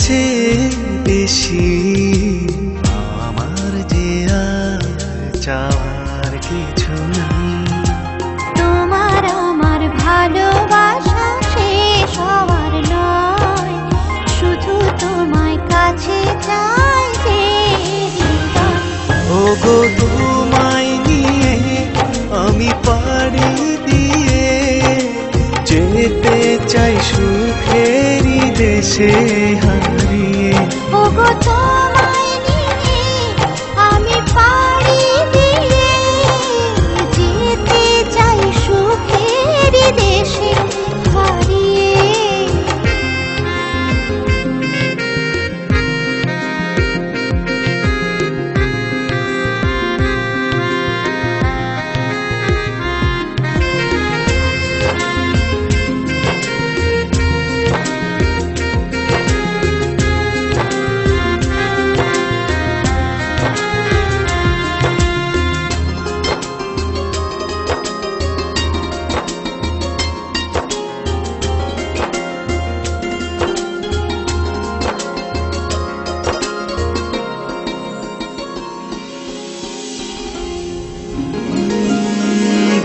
চেয়ে বেশি আমার যে আর চাওয়ার কিছু নেই। তোমার আমার ভালোবাসা শেষ হওয়ার নয়, শুধু তোমায় কাছে চাই যে হৃদয়। ওগো তোমায় নিয়ে আমি পাড়ি দিয়ে যেতে চাই সুখেরই দেশে হারিয়ে। ওগো তোমায় নিয়ে আমি পাড়ি দিয়ে যেতে চাই সুখেরই দেশে হারিয়ে।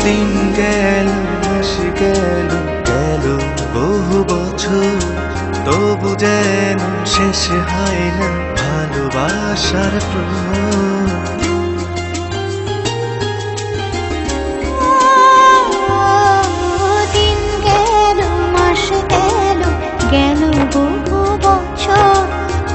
দিন গেল মাস গেল গেল বহু বছর, তবু যেন শেষ হয় না ভালোবাসার প্রহর। দিন গেল মাস গেল গেল বহু বছর,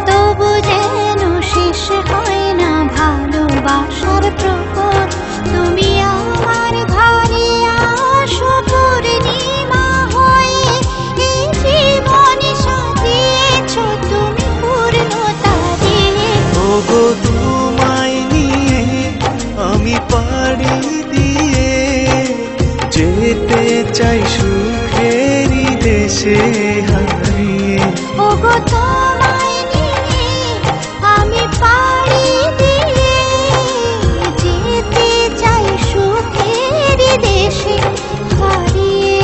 তবু যেন শেষ হয় না ভালোবাসার প্রহর। তুমি আমার ঘরে আসো পূর্ণিমা হয়ে, এই জীবনে সাজিয়েছ তুমি পূর্ণতা দিয়ে। ওগো তোমায় নিয়ে আমি পাড়ি দিয়ে যেতে চাই সুখেরই দেশে হারিয়ে। ওগো তোমায় নিয়ে আমি পাড়ি দিয়ে যেতে চাই সুখেরই দেশে হারিয়ে।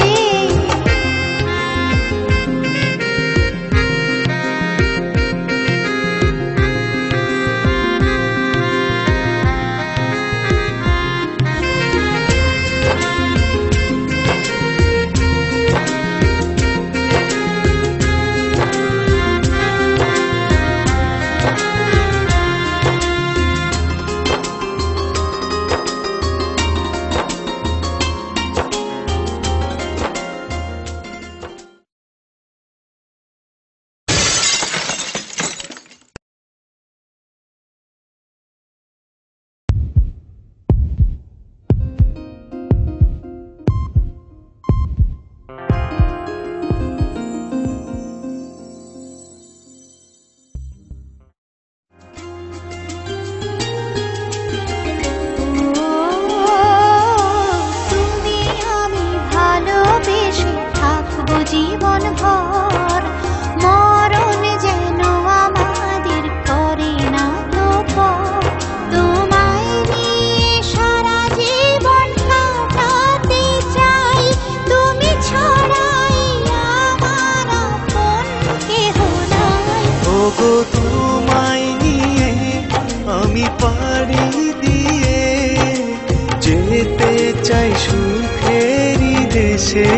তুমি আমি ভালোবেসে থাকবো জীবন ভর, মরণ যেন আমাদের করে না তো পর। তোমায় নিয়ে সারা জীবন কাটাতে চাই, তুমি ছাড়াই আমার আপন কেহ নাই। ওগো তোমায় নিয়ে আমি পাড়ি দিয়ে যেতে চাই সুখেরই দেশে